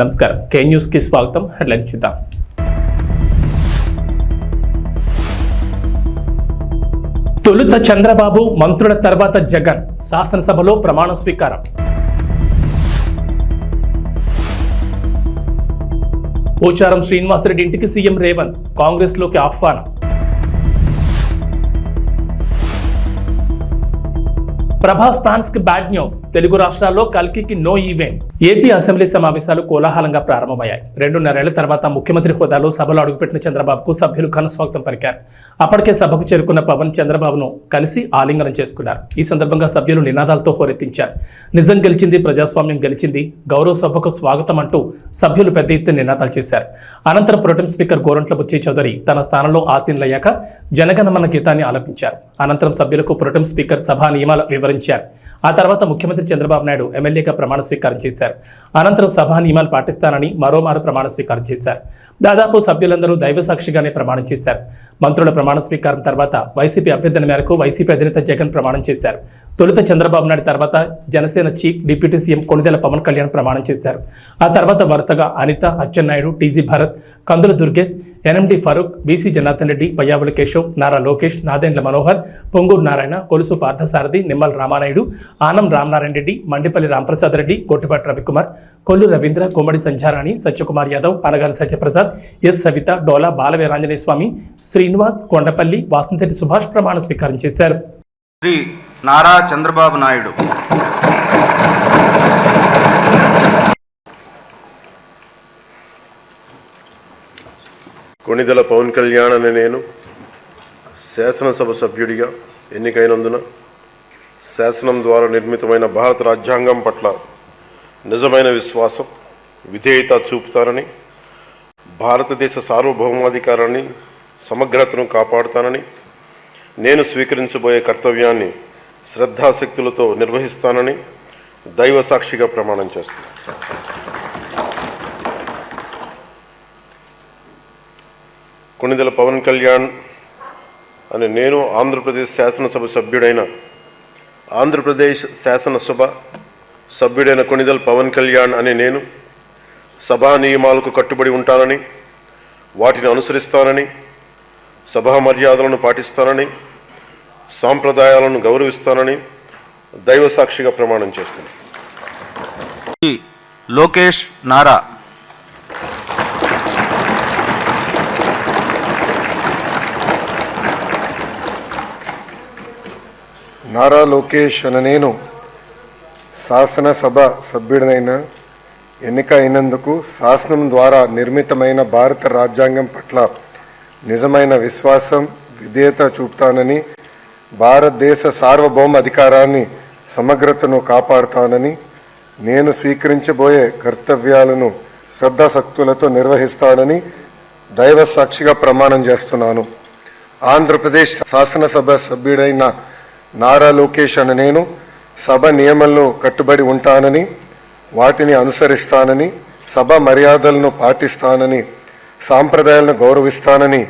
నమస్కారం కే న్యూస్ కి స్వాగతం. హెడ్లైన్ చూద్దాం. తొలుత చంద్రబాబు, మంత్రుల తర్వాత జగన్ శాసనసభలో ప్రమాణ స్వీకారం. పోచారం శ్రీనివాసరెడ్డి ఇంటికి సీఎం రేవంత్, కాంగ్రెస్ లోకి ఆహ్వానం. ప్రభాస్ ఫ్యాన్స్ కి బ్యాడ్ న్యూస్. తెలుగు రాష్ట్రాల్లో కల్కికి నో ఈవెంట్. ఏపీ అసెంబ్లీ సమావేశాలు కోలాహలంగా ప్రారంభమయ్యాయి. 2.5 ఏళ్ల తర్వాత ముఖ్యమంత్రి హోదాలో సభలో అడుగుపెట్టిన చంద్రబాబుకు సభ్యులు ఘన స్వాగతం పలికారు. అప్పటికే సభకు చేరుకున్న పవన్ చంద్రబాబును కలిసి ఆలింగనం చేసుకున్నారు. ఈ సందర్భంగా సభ్యులు నినాదాలతో హోరెత్తించారు. నిజం గెలిచింది, ప్రజాస్వామ్యం గెలిచింది, గౌరవ సభకు స్వాగతం అంటూ సభ్యులు పెద్ద ఎత్తున నినాదాలు చేశారు. అనంతరం ప్రొటెం స్పీకర్ గోరంట్ల బుచ్చయ్య చౌదరి తన స్థానంలో ఆసీనులయ్యాక జనగణమన గీతాన్ని ఆలపించారు. అనంతరం సభ్యులకు ప్రొటెం స్పీకర్ సభా నియమాలు వివరించారు. ఆ తర్వాత ముఖ్యమంత్రి చంద్రబాబు నాయుడు ఎమ్మెల్యేగా ప్రమాణ స్వీకారం చేశారు. అనంతరం సభా నియమాలు పాటిస్తానని మరోమారు ప్రమాణ స్వీకారం చేశారు. దాదాపు సభ్యులందరూ దైవ సాక్షిగానే ప్రమాణం చేశారు. మంత్రుల ప్రమాణ స్వీకారం తర్వాత వైసీపీ అభ్యర్థన మేరకు వైసీపీ అధినేత జగన్ ప్రమాణం చేశారు. తొలుత చంద్రబాబు నాయుడు తర్వాత Janasena chief deputy CM Konidela Pawan Kalyan ప్రమాణం చేశారు. ఆ తర్వాత వరుసగా Anitha, Atchannaidu, TG Bharath, Kandula Durgesh, NMD Farooq, BC Janardhan Reddy, Payyavula Keshav, Nara Lokesh, Nadendla Manohar, Ponguru Narayana, Kolusu Parthasarathy, Nimmala Ramanaidu, Anam Ramanarayana Reddy, Mandipalli Ramprasad Reddy, Gottipati Ravikumar, Kollu Ravindra, Kommadi Sandhyarani, Satyakumar Yadav, Anagani Satyaprasad, S Savitha, Dola Balaveeranjaneya Swamy, Srinivas, Kondapalli, Vasamsetti Subhash ప్రమాణ స్వీకారం చేశారు. శ్రీ నారా చంద్రబాబు నాయుడు కొణిదెల పవన్ కళ్యాణ్ అనే నేను శాసనసభ సభ్యుడిగా ఎన్నికైనందున శాసనం ద్వారా నిర్మితమైన భారత రాజ్యాంగం పట్ల నిజమైన విశ్వాసం, విధేయత చూపుతానని, భారతదేశ సార్వభౌమాధికారాన్ని, సమగ్రతను కాపాడుతానని, నేను స్వీకరించబోయే కర్తవ్యాన్ని శ్రద్ధాశక్తులతో నిర్వహిస్తానని దైవ సాక్షిగా ప్రమాణం చేస్తాను. కొణిదెల పవన్ కళ్యాణ్ అని నేను ఆంధ్రప్రదేశ్ శాసనసభ సభ్యుడైన కొణిదెల పవన్ కళ్యాణ్ అని నేను సభా నియమాలకు కట్టుబడి ఉంటానని, వాటిని అనుసరిస్తానని, సభా మర్యాదలను పాటిస్తానని, సాంప్రదాయాలను గౌరవిస్తానని దైవ సాక్షిగా ప్రమాణం చేస్తాను. లోకేష్ నారా నారా లోకేష్ అనే నేను శాసనసభ సభ్యుడినైన ఎన్నిక అయినందుకు శాసనం ద్వారా నిర్మితమైన భారత రాజ్యాంగం పట్ల నిజమైన విశ్వాసం, విధేయత చూపుతానని, భారతదేశ సార్వభౌమ అధికారాన్ని, సమగ్రతను కాపాడుతానని, నేను స్వీకరించబోయే కర్తవ్యాలను శ్రద్ధాశక్తులతో నిర్వహిస్తానని దైవ సాక్షిగా ప్రమాణం చేస్తున్నాను. ఆంధ్రప్రదేశ్ శాసనసభ సభ్యుడైన నారా లోకేష్ అనే నేను సభ నియమాలను కట్టుబడి ఉంటానని, వాటిని అనుసరిస్తానని, సభ మర్యాదలను పాటిస్తానని, సాంప్రదాయాలను గౌరవిస్తానని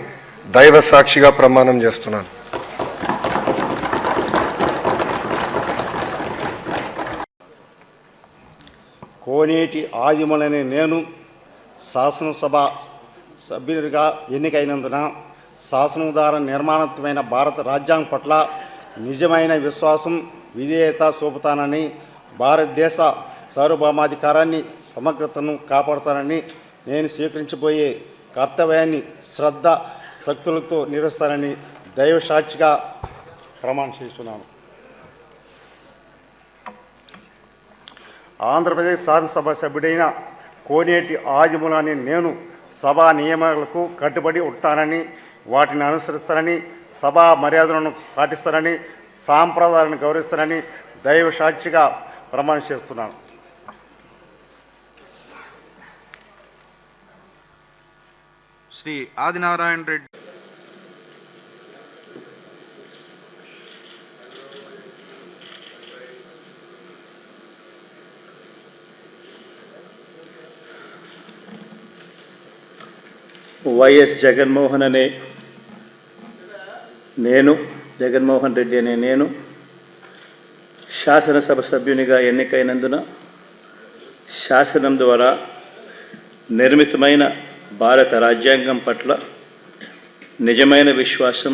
దైవ సాక్షిగా ప్రమాణం చేస్తున్నాను. కోనేటి ఆదిమూలనే నేను శాసనసభ సభ్యుడిగా ఎన్నికైనందున శాసనం ద్వారా నిర్మాణమైన భారత రాజ్యాంగం పట్ల నిజమైన విశ్వాసం, విధేయత చూపుతానని, భారతదేశ సార్వభౌమాధికారాన్ని, సమగ్రతను కాపాడుతానని, నేను స్వీకరించబోయే కర్తవ్యాన్ని శ్రద్ధ శక్తులతో నిర్వహిస్తానని దైవ సాక్షిగా ప్రమాణం చేస్తున్నాను. ఆంధ్రప్రదేశ్ శాసనసభ సభ్యుడైన కోనేటి ఆదిమూలనే నేను సభా నియమాలకు కట్టుబడి ఉంటానని, వాటిని అనుసరిస్తానని, సభా మర్యాదలను పాటిస్తానని, సాంప్రదాయాలను గౌరవిస్తానని దైవ సాక్షిగా ప్రమాణం చేస్తున్నాను. శ్రీ ఆదినారాయణ రెడ్డి వైఎస్ జగన్మోహన్ రెడ్డి అనే నేను శాసనసభ సభ్యునిగా ఎన్నికైనందున శాసనం ద్వారా నిర్మితమైన భారత రాజ్యాంగం పట్ల నిజమైన విశ్వాసం,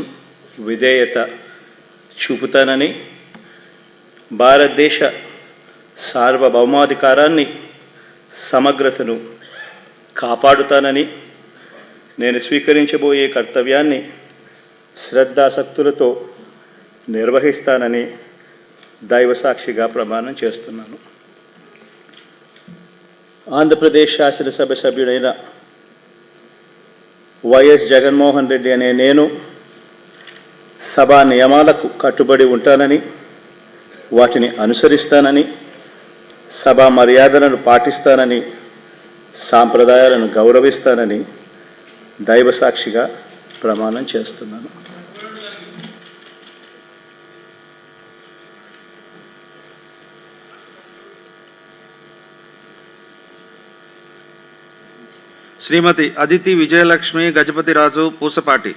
విధేయత చూపుతానని, భారతదేశ సార్వభౌమాధికారాన్ని, సమగ్రతను కాపాడుతానని, నేను స్వీకరించబోయే కర్తవ్యాన్ని శ్రద్ధాసక్తులతో నిర్వహిస్తానని దైవసాక్షిగా ప్రమాణం చేస్తున్నాను. ఆంధ్రప్రదేశ్ శాసనసభ సభ్యుడైన వైఎస్ జగన్మోహన్ రెడ్డి అనే నేను సభా నియమాలకు కట్టుబడి ఉంటానని, వాటిని అనుసరిస్తానని, సభా మర్యాదలను పాటిస్తానని, సాంప్రదాయాలను గౌరవిస్తానని దైవసాక్షిగా ప్రమాణం చేస్తున్నాను. శ్రీమతి అదితి విజయలక్ష్మి గజపతిరాజు పూసపాటి.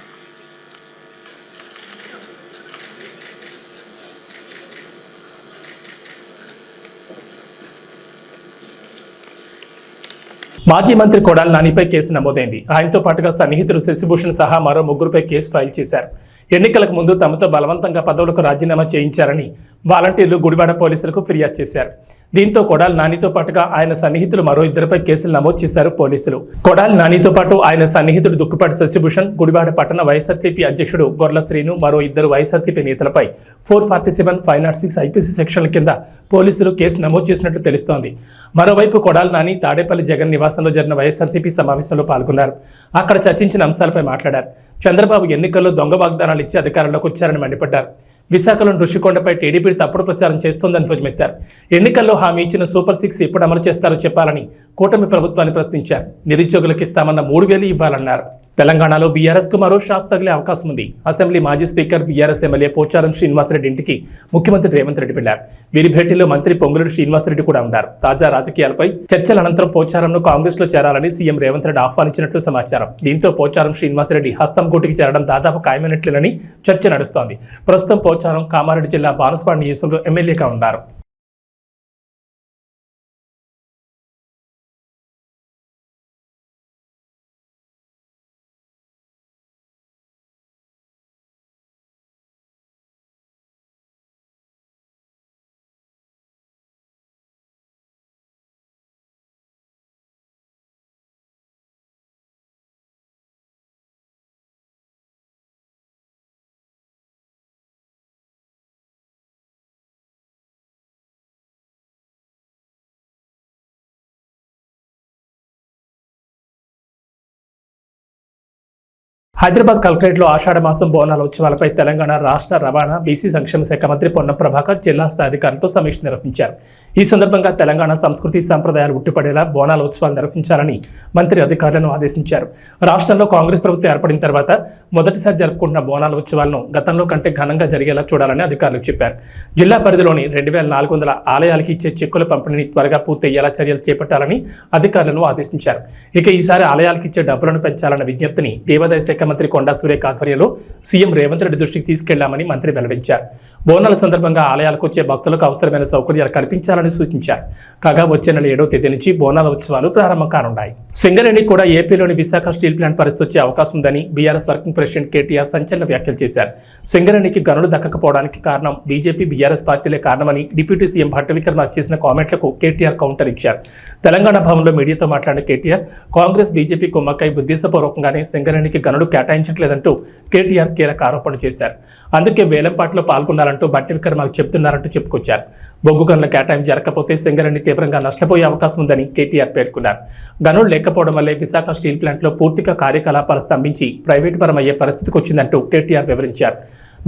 మాజీ మంత్రి కొడాలి నానిపై కేసు నమోదైంది. ఆయనతో పాటుగా సన్నిహితుడు శశిభూషణ్ సహా మరో 3పై కేసు ఫైల్ చేశారు. ఎన్నికలకు ముందు తమతో బలవంతంగా పదవులకు రాజీనామా చేయించారని వాలంటీర్లు గుడివాడ పోలీసులకు ఫిర్యాదు చేశారు. దీంతో కొడాలి నానితో పాటుగా ఆయన సన్నిహితులు మరో 2పై కేసులు నమోదు చేశారు పోలీసులు. కొడాలి నానితో పాటు ఆయన సన్నిహితుడు దుక్కుపాటి శశిభూషణ్, గుడివాడ పట్టణ వైఎస్ఆర్సీపీ అధ్యక్షుడు గొర్ల శ్రీను, మరో 2 వైఎస్ఆర్సీపీ నేతలపై 447, 506 ఐపీసీ సెక్షన్ల కింద పోలీసులు కేసు నమోదు చేసినట్లు తెలుస్తోంది. మరోవైపు కొడాలి నాని తాడేపల్లి జగన్ నివాసంలో జరిగిన వైఎస్ఆర్సీపీ సమావేశంలో పాల్గొన్నారు. అక్కడ చర్చించిన అంశాలపై మాట్లాడారు. చంద్రబాబు ఎన్నికల్లో దొంగ వాగ్దానాలు ఇచ్చి అధికారంలోకి వచ్చారని మండిపడ్డారు. విశాఖలోని ఋషికొండపై టీడీపీ తప్పుడు ప్రచారం చేస్తోందని ధ్వజమెత్తారు. ఎన్నికల్లో హామీ ఇచ్చిన సూపర్ 6 ఎప్పుడు అమలు చేస్తారో చెప్పాలని కూటమి ప్రభుత్వాన్ని ప్రశ్నించారు. నిరుద్యోగులకు ఇస్తామన్న 3,000 ఇవ్వాలన్నారు. తెలంగాణలో బీఆర్ఎస్ కు మరో షాక్ తగిలే అవకాశం ఉంది. అసెంబ్లీ మాజీ speaker BRS MLA Pocharam Srinivasa Reddy ఇంటికి ముఖ్యమంత్రి రేవంత్ రెడ్డి వెళ్లారు. వీరి భేటీలో మంత్రి పొంగులేటి శ్రీనివాసరెడ్డి కూడా ఉన్నారు. తాజా రాజకీయాలపై చర్చల అనంతరం పోచారంను కాంగ్రెస్ లో చేరాలని సీఎం రేవంత్ రెడ్డి ఆహ్వానించినట్లు సమాచారం. దీంతో పోచారం శ్రీనివాసరెడ్డి హస్తం గూటికి చేరడం దాదాపు ఖాయమైనట్లేనని చర్చ నడుస్తోంది. ప్రస్తుతం పోచారం కామారెడ్డి జిల్లా బాన్సువాడ నియోజకవర్గం ఎమ్మెల్యేగా ఉన్నారు. హైదరాబాద్ కలెక్టరేట్లో ఆషాఢ మాసం బోనాల ఉత్సవాలపై తెలంగాణ రాష్ట్ర రవాణా బీసీ సంక్షేమ శాఖ మంత్రి పొన్నం ప్రభాకర్ జిల్లా స్థాయి అధికారులతో సమీక్ష నిర్వహించారు. ఈ సందర్భంగా తెలంగాణ సంస్కృతి సంప్రదాయాలు ఉట్టిపడేలా బోనాల ఉత్సవాలు నిర్వహించాలని మంత్రి అధికారులను ఆదేశించారు. రాష్ట్రంలో కాంగ్రెస్ ప్రభుత్వం ఏర్పడిన తర్వాత మొదటిసారి జరుపుకుంటున్న బోనాల ఉత్సవాలను గతంలో కంటే ఘనంగా జరిగేలా చూడాలని అధికారులకు చెప్పారు. జిల్లా పరిధిలోని 2,400 ఆలయాలకు ఇచ్చే చెక్కుల పంపిణీని త్వరగా పూర్తయ్యేలా చర్యలు చేపట్టాలని అధికారులను ఆదేశించారు. ఇక ఈసారి ఆలయాలకు ఇచ్చే డబ్బులను పెంచాలన్న విజ్ఞప్తిని దేవాదాయ శాఖ మంత్రి కొండా సురేఖ ఆధ్వర్యంలో సీఎం రేవంత్ రెడ్డి దృష్టికి తీసుకెళ్లామని మంత్రి వెల్లడించారు. బోనాల సందర్భంగా ఆలయాలకు వచ్చే భక్తులకు అవసరమైన సౌకర్యాలు కల్పించాలని సూచించారు. కాగా వచ్చే నెల 7వ తేదీ నుంచి బోనాల ఉత్సవాలు ప్రారంభం కానున్నాయి. సింగరేణి కూడా ఏపీలోని విశాఖ స్టీల్ ప్లాంట్ పరిస్థితి వచ్చే అవకాశం ఉందని బీఆర్ఎస్ వర్కింగ్ ప్రెసిడెంట్ కేటీఆర్ సంచలన వ్యాఖ్యలు చేశారు. సింగరేణికి గనులు దక్కకపోవడానికి కారణం బీజేపీ బీఆర్ఎస్ పార్టీలే కారణమని డిప్యూటీ సీఎం భట్టి విక్రమార్క చేసిన కామెంట్లకు కేటీఆర్ కౌంటర్ ఇచ్చారు. తెలంగాణ భవన్లో మీడియాతో మాట్లాడిన కేటీఆర్ కాంగ్రెస్ బీజేపీ కుమ్మక్కై ఉద్దేశపూర్వకంగానే సింగరేణికి గనులు కేటాయించట్లేదంటూ కేటీఆర్ కీలక ఆరోపణలు చేశారు. అందుకే వేలంపాట్లో పాల్గొన్నారంటూ భట్టి విక్రమార్క చెబుతున్నారంటూ చెప్పుకొచ్చారు. బొగ్గు గనుల కేటాయింపు జరగకపోతే సింగరేణి తీవ్రంగా నష్టపోయే అవకాశం ఉందని కేటీఆర్ పేర్కొన్నారు. గనులు లేకపోవడం వల్లే విశాఖ స్టీల్ ప్లాంట్లో పూర్తిగా కార్యకలాపాలు స్తంభించి ప్రైవేటు పరమయ్యే పరిస్థితికి వచ్చిందంటూ కేటీఆర్ వివరించారు.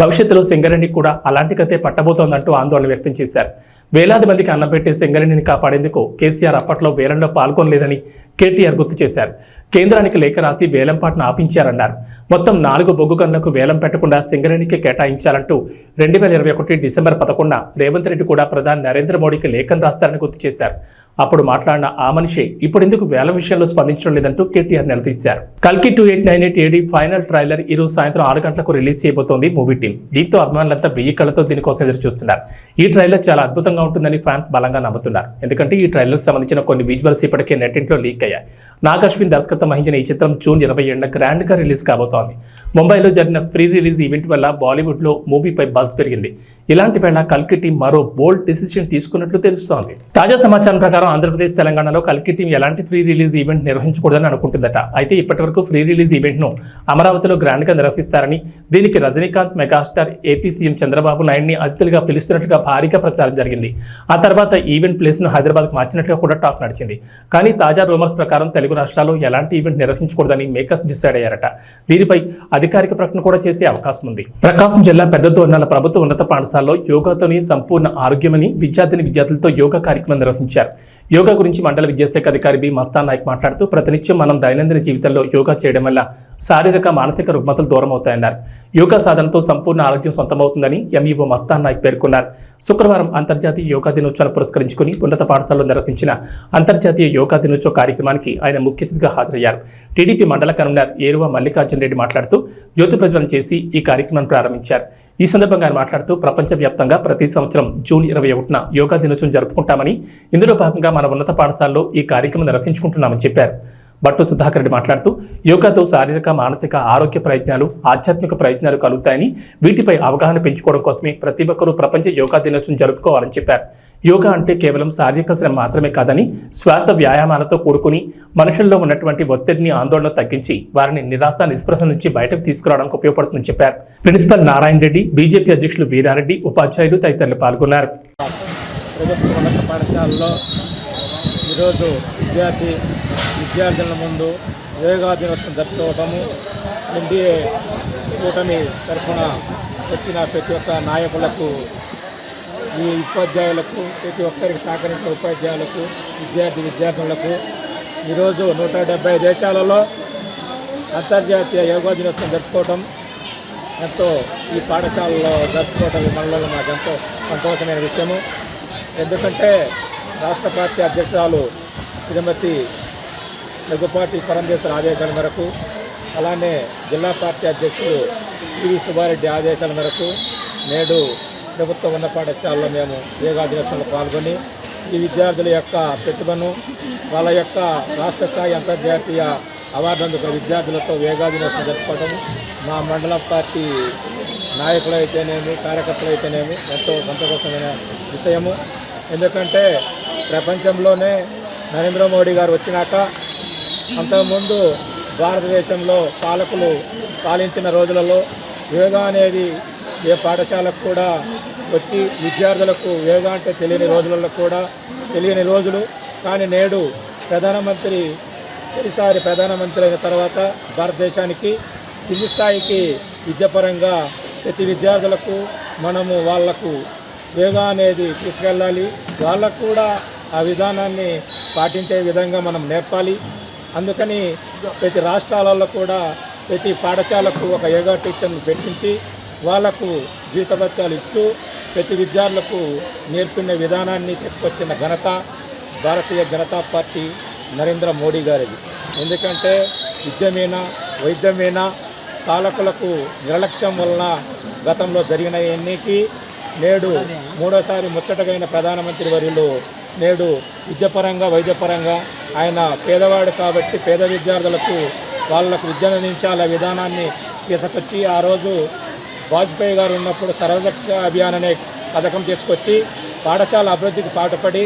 భవిష్యత్తులో సింగరేణి కూడా అలాంటి కథే పట్టబోతోందంటూ ఆందోళన వ్యక్తం చేశారు. వేలాది మందికి అన్నం పెట్టే సింగరేణిని కాపాడేందుకు కేసీఆర్ అప్పట్లో వేలంలో పాల్గొనలేదని కేటీఆర్ గుర్తు చేశారు. కేంద్రానికి లేఖ రాసి వేలంపాట్ను ఆపించారన్నారు. మొత్తం 4 బొగ్గు గనులకు వేలం పెట్టకుండా సింగరేణికి కేటాయించాలంటూ 2021 డిసెంబర్ 11న రేవంత్ రెడ్డి కూడా ప్రధాని నరేంద్ర మోడీకి లేఖను రాస్తారని గుర్తు చేశారు. అప్పుడు మాట్లాడిన ఆ మనిషి ఇప్పుడు ఎందుకు వేల విషయంలో స్పందించడం లేదంటూ కేటీఆర్ నిలదీశారు. కల్కి 2898 AD ఫైనల్ ట్రైలర్ ఈ రోజు సాయంత్రం 6 గంటలకు రిలీజ్ చేయబోతోంది మూవీ టీం. దీంతో అభిమానులంతా 1000 కళ్ళతో దీనికోసం ఎదురు చూస్తున్నారు. ఈ ట్రైలర్ చాలా అద్భుతంగా ఉంటుందని ఫ్యాన్స్ బలంగా నమ్ముతున్నారు. ఎందుకంటే ఈ ట్రైలర్ సంబంధించిన కొన్ని విజువల్స్ ఇప్పటికే నెట్టింట్లో లీక్ అయ్యాయి. నాగ్ అశ్విన్ దర్శకత్వం వహించిన ఈ చిత్రం జూన్ 27న గ్రాండ్ గా రిలీజ్ కాబోతోంది. ముంబైలో జరిగిన ఫ్రీ రిలీజ్ ఈవెంట్ వల్ల బాలీవుడ్ లో మూవీపై బజ్ పెరిగింది. ఇలాంటి వేళ కల్కి టీం మరో బోల్డ్ డిసిషన్ తీసుకున్నట్లు తెలుస్తోంది. తాజా సమాచారం ప్రకారం ఆంధ్రప్రదేశ్, తెలంగాణలో కల్కి టీం ఎలాంటి ఫ్రీ రిలీజ్ ఈవెంట్ నిర్వహించకూడదని అనుకుంటుందట. అయితే ఇప్పటివరకు ఫ్రీ రిలీజ్ ఈవెంట్ ను అమరావతిలో గ్రాండ్ గా నిర్వహిస్తారని, దీనికి Rajinikanth, megastar, AP CM Chandrababu నాయుడిని అతిథులుగా పిలుస్తున్నట్లుగా భారీగా ప్రచారం జరిగింది. ఆ తర్వాత ఈవెంట్ ప్లేస్ ను హైదరాబాద్కు మార్చినట్లుగా కూడా టాక్ నడిచింది. కానీ తాజా రూమర్స్ ప్రకారం తెలుగు రాష్ట్రాల్లో ఎలాంటి ఈవెంట్ నిర్వహించకూడదని మేకర్స్ డిసైడ్ అయ్యారట. దీనిపై అధికారిక ప్రకటన కూడా చేసే అవకాశం ఉంది. ప్రకాశం జిల్లా పెద్దదోర్నాల ప్రభుత్వ ఉన్నత పాఠశాలలో యోగాతోని సంపూర్ణ ఆరోగ్యమని విద్యార్థులతో యోగా కార్యక్రమం నిర్వహించారు. యోగా గురించి మండల విద్యాశాఖ అధికారి బి మస్తాన్ నాయక్ మాట్లాడుతూ ప్రతినిత్యం మనం దైనందిన జీవితంలో యోగా చేయడం వల్ల శారీరక, మానసిక రుగ్మతలు దూరం అవుతాయన్నారు. యోగా సాధనతో సంపూర్ణ ఆరోగ్యం సొంతమవుతుందని ఎంఈఓ మస్తాన్ నాయక్ పేర్కొన్నారు. శుక్రవారం అంతర్జాతీయ యోగా దినోత్సవాన్ని పురస్కరించుకుని ఉన్నత పాఠశాలలో నిర్వహించిన అంతర్జాతీయ యోగా దినోత్సవ కార్యక్రమానికి ఆయన ముఖ్య అతిథిగా హాజరయ్యారు. టీడీపీ మండల కన్వీనర్ ఏరువ మల్లికార్జున రెడ్డి మాట్లాడుతూ జ్యోతి ప్రజ్వలన చేసి ఈ కార్యక్రమాన్ని ప్రారంభించారు. ఈ సందర్భంగా ఆయన మాట్లాడుతూ ప్రపంచవ్యాప్తంగా ప్రతి సంవత్సరం జూన్ 21న యోగా దినోత్సవం జరుపుకుంటామని, ఇందులో భాగంగా మన ఉన్నత పాఠశాలలో ఈ కార్యక్రమం నిర్వహించుకుంటున్నామని చెప్పారు. బట్టు సుధాకర్ రెడ్డి మాట్లాడుతూ యోగాతో శారీరక, మానసిక ఆరోగ్య ప్రయత్నాలు, ఆధ్యాత్మిక ప్రయత్నాలు కలుగుతాయని, వీటిపై అవగాహన పెంచుకోవడం కోసమే ప్రతి ఒక్కరూ ప్రపంచ యోగా దినోత్సవం జరుపుకోవాలని చెప్పారు. యోగా అంటే కేవలం శారీరక శ్రమ మాత్రమే కాదని, శ్వాస వ్యాయామాలతో కూడుకుని మనుషుల్లో ఉన్నటువంటి ఒత్తిడిని, ఆందోళన తగ్గించి వారిని నిరాశ, నిస్పృహ నుంచి బయటకు తీసుకురావడానికి ఉపయోగపడుతుందని చెప్పారు. ప్రిన్సిపల్ నారాయణ రెడ్డి, బీజేపీ అధ్యక్షులు వీరారెడ్డి, ఉపాధ్యాయులు తదితరులు పాల్గొన్నారు. ప్రభుత్వ ఉన్నత పాఠశాలలో ఈరోజు విద్యార్థుల ముందు యోగా దినోత్సవం జరుపుకోవటము, ఎన్డీఏ కూటమి తరఫున వచ్చిన ప్రతి ఒక్క నాయకులకు, ఈ ఉపాధ్యాయులకు, ప్రతి ఒక్కరికి సహకరించిన ఉపాధ్యాయులకు, విద్యార్థులకు ఈరోజు 170 దేశాలలో అంతర్జాతీయ యోగా దినోత్సవం జరుపుకోవటం ఎంతో, ఈ పాఠశాలలో జరుపుకోవటం ఈ మండలంలో మాకు ఎంతో సంతోషమైన విషయము. ఎందుకంటే రాష్ట్ర పార్టీ అధ్యక్షురాలు శ్రీమతి దగ్గుపాటి పరమేశ్వర ఆదేశాల మేరకు, అలానే జిల్లా పార్టీ అధ్యక్షులు పివి సుబ్బారెడ్డి ఆదేశాల మేరకు నేడు ప్రభుత్వ ఉన్నత పాఠశాలలో మేము యోగా దినోత్సవంలో పాల్గొని ఈ విద్యార్థుల యొక్క ప్రతిభను, వాళ్ళ యొక్క రాష్ట్ర స్థాయి, అంతర్జాతీయ అవార్డు అందుకున్న విద్యార్థులతో యోగా దినోత్సవం జరుపుకోవడం మా మండల పార్టీ నాయకులు అయితేనేమి, కార్యకర్తలు అయితేనేమి ఎంతో సంతోషమైన విషయము. ఎందుకంటే ప్రపంచంలోనే నరేంద్ర మోడీ గారు వచ్చినాక, అంతకుముందు భారతదేశంలో పాలకులు పాలించిన రోజులలో యోగా అనేది ఏ పాఠశాలకు కూడా వచ్చి విద్యార్థులకు యోగా అంటే తెలియని రోజులు. కానీ నేడు తొలిసారి ప్రధానమంత్రి అయిన తర్వాత భారతదేశానికి కింది స్థాయికి విద్యాపరంగా ప్రతి విద్యార్థులకు మనము వాళ్లకు యోగా అనేది తీసుకెళ్ళాలి. వాళ్ళకు కూడా ఆ విధానాన్ని పాటించే విధంగా మనం నేర్పాలి. అందుకని ప్రతి రాష్ట్రాలలో కూడా ప్రతి పాఠశాలకు ఒక యోగా టీచర్ను పెట్టించి వాళ్లకు జీతభత్యాలు ఇస్తూ ప్రతి విద్యార్థులకు నేర్పిన విధానాన్ని తీసుకొచ్చిన ఘనత భారతీయ జనతా పార్టీ నరేంద్ర మోడీ గారిది. ఎందుకంటే వైద్యమైన పాలకులకు నిర్లక్ష్యం వలన గతంలో జరిగిన ఎన్నికకి నేడు మూడోసారి ముచ్చటగైన ప్రధానమంత్రి వర్యులు నేడు విద్యాపరంగా, వైద్యపరంగా ఆయన పేదవాడు కాబట్టి పేద విద్యార్థులకు వాళ్ళకు విద్యను అందించాల విధానాన్ని తీసుకొచ్చి, ఆ రోజు వాజ్పేయి గారు ఉన్నప్పుడు సర్వశిక్ష అభియాన్ అనే పథకం తీసుకొచ్చి పాఠశాల అభివృద్ధికి పాటుపడి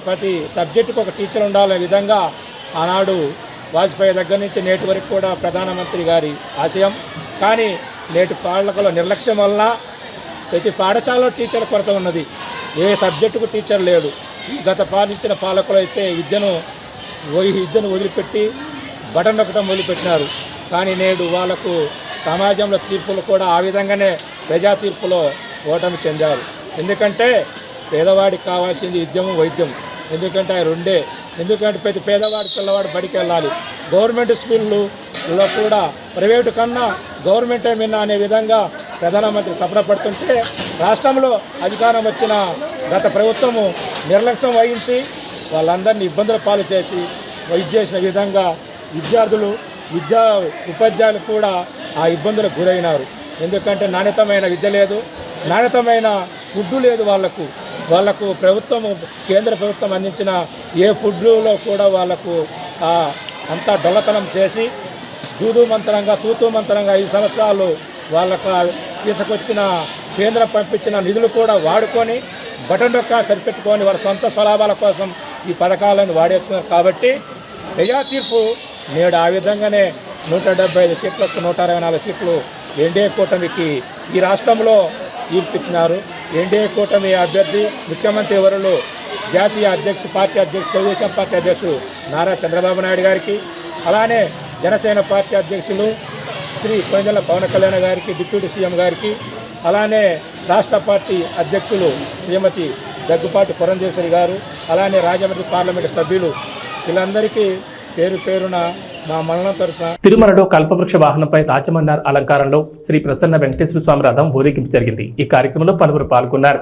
ప్రతి సబ్జెక్టుకు ఒక టీచర్ ఉండాలనే విధంగా ఆనాడు వాజ్పేయి దగ్గర నుంచి నేటి వరకు కూడా ప్రధానమంత్రి గారి ఆశయం. కానీ నేటి పాలకుల నిర్లక్ష్యం వలన ప్రతి పాఠశాలలో టీచర్ల కొరత ఉన్నది. ఏ సబ్జెక్టుకు టీచర్ లేడు. గత పాలించిన పాలకులు అయితే విద్యను వదిలిపెట్టి బటన్ నొక్కడం మొదలుపెట్టినారు. కానీ నేడు వాళ్లకు సమాజంలో తీర్పులు కూడా ఆ విధంగానే ప్రజా తీర్పులో ఓటమి చెందారు. ఎందుకంటే పేదవాడికి కావాల్సింది విద్యము, వైద్యం. ఎందుకంటే ఆ రెండే. ఎందుకంటే ప్రతి పేదవాడి పిల్లవాడు బడికి వెళ్ళాలి. గవర్నమెంట్ స్కూళ్ళలో కూడా ప్రైవేటు కన్నా గవర్నమెంటే మిన్నా అనే విధంగా ప్రధానమంత్రి తపన పడుతుంటే రాష్ట్రంలో అధికారం వచ్చిన గత ప్రభుత్వము నిర్లక్ష్యం వహించి వాళ్ళందరినీ ఇబ్బందుల పాలు చేసి వైద్య చేసిన విధంగా విద్యార్థులు ఉపాధ్యాయులు కూడా ఆ ఇబ్బందులకు గురైనారు. ఎందుకంటే నాణ్యతమైన విద్య లేదు, నాణ్యతమైన ఫుడ్డు లేదు. వాళ్లకు కేంద్ర ప్రభుత్వం అందించిన ఏ ఫుడ్లో కూడా వాళ్లకు అంతా డొల్లతనం చేసి తూతూ మంత్రంగా 5 సంవత్సరాలు వాళ్ళకు తీసుకొచ్చిన కేంద్రం పంపించిన నిధులు కూడా వాడుకొని బటన్ డొక్కా సరిపెట్టుకొని వాళ్ళ సొంత స్వలాభాల కోసం ఈ పథకాలను వాడేస్తున్నారు. కాబట్టి ప్రజా తీర్పు నేడు ఆ విధంగానే 175 సీట్లకు 164 సీట్లు ఎన్డీఏ కూటమికి ఈ రాష్ట్రంలో తీర్పిచ్చినారు. ఎన్డీఏ కూటమి అభ్యర్థి ముఖ్యమంత్రి వరులు జాతీయ పార్టీ అధ్యక్షుడు తెలుగుదేశం పార్టీ అధ్యక్షుడు నారా చంద్రబాబు నాయుడు గారికి, అలానే జనసేన పార్టీ అధ్యక్షులు శ్రీ కొణిదెల పవన్ కళ్యాణ్ గారికి, డిప్యూటీ సీఎం గారికి, అలానే రాష్ట్ర పార్టీ అధ్యక్షులు శ్రీమతి దగ్గుపాటి పురంధేశ్వరి గారు, అలానే రాజమండ్రి పార్లమెంటు సభ్యులు, వీళ్ళందరికీ పేరు పేరున మా మండలం తరఫున. తిరుమలలో కల్పవృక్ష వాహనంపై రాజమన్నార్ అలంకారంలో శ్రీ ప్రసన్న వెంకటేశ్వర స్వామి రథం ఊరేగింపు జరిగింది. ఈ కార్యక్రమంలో పలువురు పాల్గొన్నారు.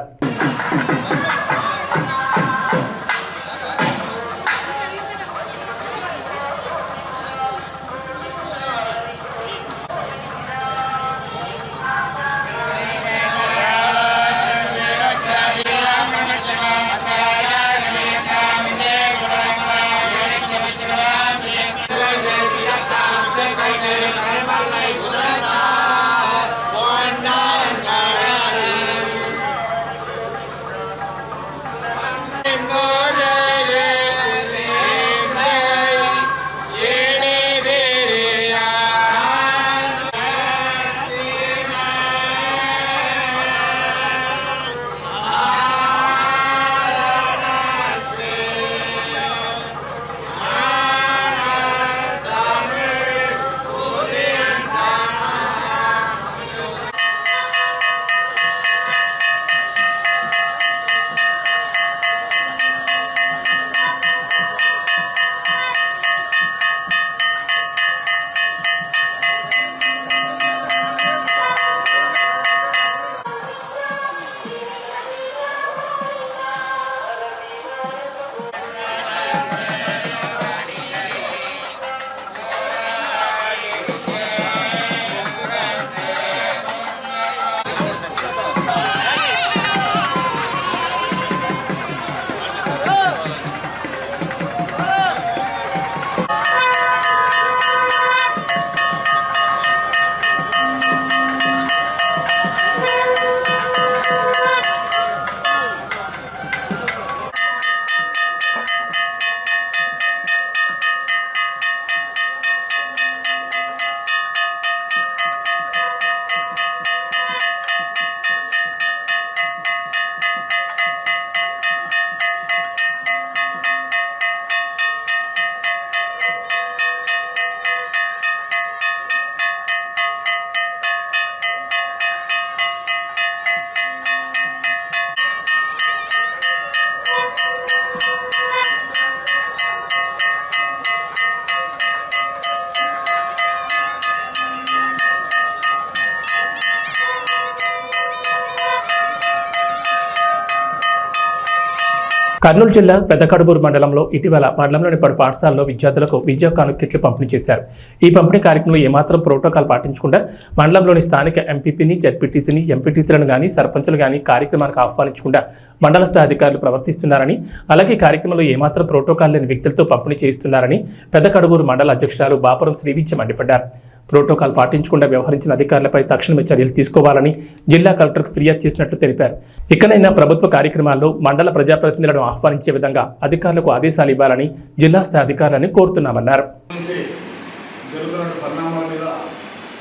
కర్నూలు జిల్లా పెద్దకడుబూరు మండలంలో ఇటీవల మండలంలోని పలు పాఠశాలలో విద్యార్థులకు విద్యా కానుక కిట్లు పంపిణీ చేశారు. ఈ పంపిణీ కార్యక్రమంలో ఏమాత్రం ప్రోటోకాల్ పాటించకుండా మండలంలోని స్థానిక ఎంపీపీని, జడ్పీటీసీని, ఎంపీటీసీలను కానీ సర్పంచులు కానీ కార్యక్రమానికి ఆహ్వానించకుండా మండల స్థాయి అధికారులు ప్రవర్తిస్తున్నారని, అలాగే కార్యక్రమంలో ఏమాత్రం ప్రోటోకాల్ లేని వ్యక్తులతో పంపిణీ చేయిస్తున్నారని పెద్దకడుబూరు మండల అధ్యక్షురాలు బాపురం శ్రీవిద్య మండిపడ్డారు. ప్రోటోకాల్ పాటించకుండా వ్యవహరించిన అధికారులపై తక్షణమే చర్యలు తీసుకోవాలని జిల్లా కలెక్టర్కు ఫిర్యాదు చేసినట్లు తెలిపారు. ఇకనైనా ప్రభుత్వ కార్యక్రమాల్లో మండల ప్రజాప్రతినిధులను ఆహ్వానించే విధంగా అధికారులకు ఆదేశాలు ఇవ్వాలని జిల్లా స్థాయి అధికారులను కోరుతున్నామన్నారు.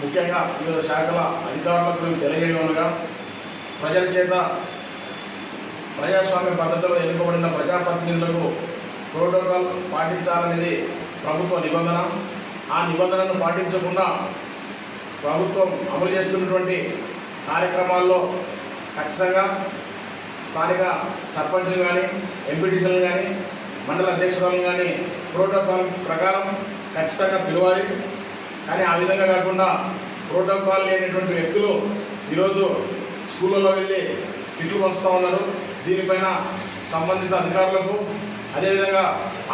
ముఖ్యంగా వివిధ శాఖల అధికారులకు మేము తెలియజేయగా ప్రజల చేత ప్రజాస్వామ్య పద్ధతిలో ఎన్నుకోబడిన ప్రజాప్రతినిధులకు ప్రోటోకాల్ పాటించాలనేది ప్రభుత్వ నిబంధన. ఆ నిబంధనను పాటించకుండా ప్రభుత్వం అమలు చేస్తున్నటువంటి కార్యక్రమాల్లో ఖచ్చితంగా స్థానిక సర్పంచులు కానీ, ఎంపీటీసీలు కానీ, మండల అధ్యక్షులను కానీ ప్రోటోకాల్ ప్రకారం ఖచ్చితంగా పిలవాలి. కానీ ఆ విధంగా కాకుండా ప్రోటోకాల్ లేనటువంటి వ్యక్తులు ఈరోజు స్కూళ్ళలో వెళ్ళి కిట్లు పంచుతూ ఉన్నారు. దీనిపైన సంబంధిత అధికారులకు అదేవిధంగా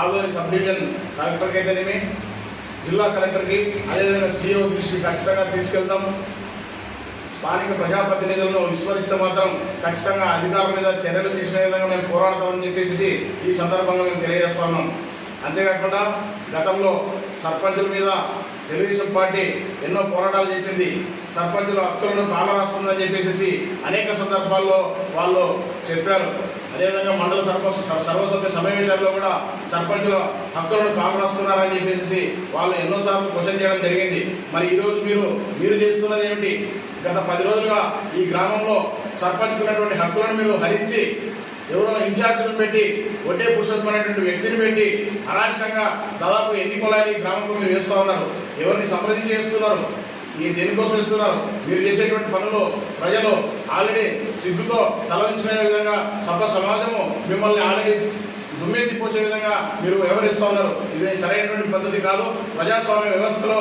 ఆదోని సబ్ డివిజన్ కలెక్టర్కి అయితేనేమి, జిల్లా కలెక్టర్కి, అదేవిధంగా సిఇఓ దృష్టికి ఖచ్చితంగా తీసుకెళ్తాం. స్థానిక ప్రజాప్రతినిధులను విస్మరిస్తే మాత్రం ఖచ్చితంగా అధికారుల మీద చర్యలు తీసుకునే విధంగా మేము పోరాడతామని చెప్పేసి ఈ సందర్భంగా మేము తెలియజేస్తా ఉన్నాం. అంతేకాకుండా గతంలో సర్పంచుల మీద తెలుగుదేశం పార్టీ ఎన్నో పోరాటాలు చేసింది. సర్పంచుల హక్కులను కాలరాస్తుందని చెప్పేసి అనేక సందర్భాల్లో వాళ్ళు చెప్పారు. అదేవిధంగా మండల సర్వసభ్య సమావేశాల్లో కూడా సర్పంచుల హక్కులను కాలరాస్తున్నారని చెప్పేసి వాళ్ళు ఎన్నోసార్లు క్వశ్చన్ చేయడం జరిగింది. మరి ఈరోజు మీరు చేస్తున్నది ఏమిటి? గత 10 రోజులుగా ఈ గ్రామంలో సర్పంచ్కి ఉన్నటువంటి హక్కులను మీరు హరించి ఎవరో ఇన్ఛార్జీలను పెట్టి ఒడ్డే పురుషోత్తం అనేటువంటి వ్యక్తిని పెట్టి అరాచకంగా దాదాపు ఎన్ని కులాలు ఈ గ్రామంలో మీరు వేస్తూ ఉన్నారు. ఎవరిని సంప్రదించి చేస్తున్నారు? ఈ దేనికోసం ఇస్తున్నారు? మీరు చేసేటువంటి పనులు ప్రజలు ఆల్రెడీ సిగ్గుతో తలదించుకునే విధంగా సమాజము మిమ్మల్ని ఆల్రెడీ దుమ్మెత్తి పోసే విధంగా మీరు వ్యవహరిస్తూ ఉన్నారు. ఇది సరైనటువంటి పద్ధతి కాదు. ప్రజాస్వామ్య వ్యవస్థలో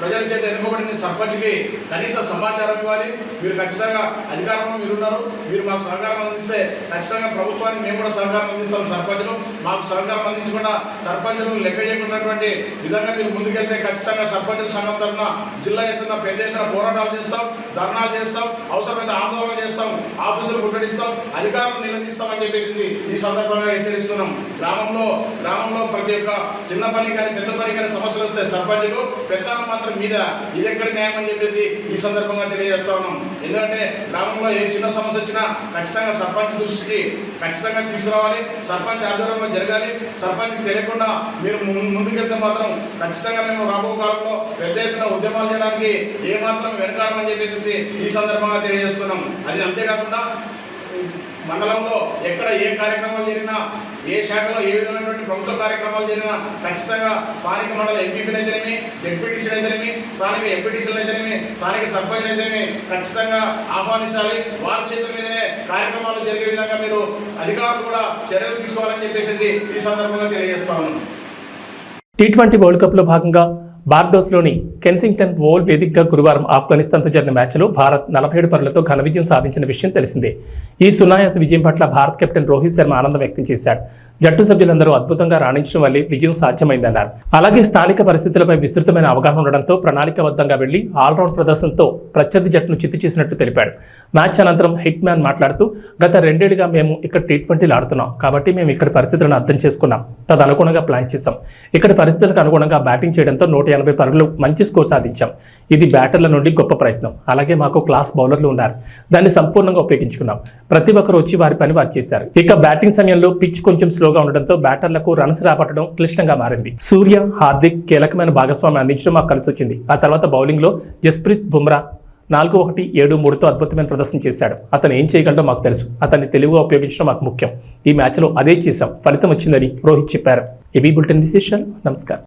ప్రజల చేత ఎన్నుకోబడింది సర్పంచ్కి కనీస సమాచారం ఇవ్వాలి. మీరు ఖచ్చితంగా అధికారంలో మీరున్నారు, మీరు మాకు సహకారం అందిస్తే ఖచ్చితంగా ప్రభుత్వానికి మేము కూడా సహకారం అందిస్తాం. సర్పంచులు మాకు సహకారం అందించకుండా సర్పంచులను లెక్క చేయకున్నటువంటి విధంగా మీరు ముందుకెళ్తే ఖచ్చితంగా సర్పంచుల సంఘం తరఫున జిల్లా ఎత్తున పెద్ద ఎత్తున పోరాటాలు చేస్తాం, ధర్నాలు చేస్తాం, అవసరమైతే ఆందోళన చేస్తాం, ఆఫీసులు ముట్టడిస్తాం, అధికారులను నిలదీస్తామని చెప్పేసి ఈ సందర్భంగా హెచ్చరిస్తున్నాం. గ్రామంలో ప్రతి ఒక్క చిన్న పని కానీ పెద్ద పని కానీ సమస్యలు వస్తే సర్పంచులు పెద్దలు మాత్రం మీద ఇది ఎక్కడ న్యాయం అని చెప్పేసి ఈ సందర్భంగా తెలియజేస్తా ఉన్నాం. ఎందుకంటే గ్రామంలో ఏ చిన్న సమస్య వచ్చినా ఖచ్చితంగా సర్పంచ్ దృష్టికి ఖచ్చితంగా తీసుకురావాలి, సర్పంచ్ ఆధ్వర్యంలో జరగాలి. సర్పంచ్కి తెలియకుండా మీరు ముందుకెళ్తే మాత్రం ఖచ్చితంగా మేము రాబో కాలంలో పెద్ద ఎత్తున ఉద్యమాలు చేయడానికి ఏమాత్రం వెనకాడమని చెప్పేసి ఈ సందర్భంగా తెలియజేస్తున్నాం. అది అంతేకాకుండా మండలంలో ఎక్కడ ఏ కార్యక్రమాలు జరిగినా, ఏ శాఖలో ఏ విధమైనటువంటి ప్రభుత్వ కార్యక్రమాలు జరిగినా ఖచ్చితంగా స్థానిక మండల ఎంపీపీలు అయితేనేమి, జెడ్పీటీసీలు అయితేనేమి, స్థానిక ఎంపీటీసీలు అయితేనేమి, స్థానిక సర్పంచ్ అయితేనేమి ఖచ్చితంగా ఆహ్వానించాలి. వారి చేతుల మీదనే కార్యక్రమాలు జరిగే విధంగా మీరు అధికారులు కూడా చర్యలు తీసుకోవాలని చెప్పేసి ఈ సందర్భంగా తెలియజేస్తా ఉన్నాను. T20 వరల్డ్ కప్లో భాగంగా బార్బడోస్లోని కెన్సింగ్టన్ ఓవల్ వేదికగా గురువారం ఆఫ్ఘనిస్తాన్తో జరిగిన మ్యాచ్లో భారత్ 47 పరుగులతో ఘన విజయం సాధించిన విషయం తెలిసిందే. ఈ సునాయాస విజయం పట్ల భారత్ కెప్టెన్ రోహిత్ శర్మ ఆనందం వ్యక్తం చేశాడు. జట్టు సభ్యులందరూ అద్భుతంగా రాణించడం వల్లే విజయం సాధ్యమైందన్నారు. అలాగే స్థానిక పరిస్థితులపై విస్తృతమైన అవగాహన ఉండడంతో ప్రణాళికాబద్ధంగా వెళ్లి ఆల్రౌండ్ ప్రదర్శనతో ప్రత్యర్థి జట్టును చిత్తు చేసినట్లు తెలిపాడు. మ్యాచ్ అనంతరం హిట్ మ్యాన్ మాట్లాడుతూ, గత 2 ఏళ్లుగా మేము ఇక్కడ T20లు ఆడుతున్నాం కాబట్టి మేము ఇక్కడ పరిస్థితులను అర్థం చేసుకున్నాం, తదనుగుణంగా ప్లాన్ చేశాం. ఇక్కడ పరిస్థితులకు అనుగుణంగా బ్యాటింగ్ చేయడంతో 180 పరుగులు మంచి స్కోర్ సాధించాం. ఇది బ్యాటర్ల నుండి గొప్ప ప్రయత్నం. అలాగే మాకు క్లాస్ బౌలర్లు ఉన్నారు, దాన్ని సంపూర్ణంగా ఉపయోగించుకున్నాం. ప్రతి ఒక్కరు వచ్చి వారి పని వారు చేశారు. ఇక బ్యాటింగ్ సమయంలో పిచ్ కొంచెం స్లోగా ఉండడంతో బ్యాటర్లకు రన్స్ రాబట్టడం క్లిష్టంగా మారింది. సూర్య, హార్దిక్ కీలకమైన భాగస్వామ్యం అందించడం మాకు కలిసి వచ్చింది. ఆ తర్వాత బౌలింగ్ లో జస్ప్రీత్ బుమ్రా 4-1-7-3తో అద్భుతమైన ప్రదర్శన చేశాడు. అతను ఏం చేయగలడో మాకు తెలుసు, అతన్ని తెలివిగా ఉపయోగించడం మాకు ముఖ్యం. ఈ మ్యాచ్లో అదే చేశాం, ఫలితం వచ్చిందని రోహిత్ చెప్పారు. ఏబీ బులెటిన్ విశేషాలు. నమస్కారం.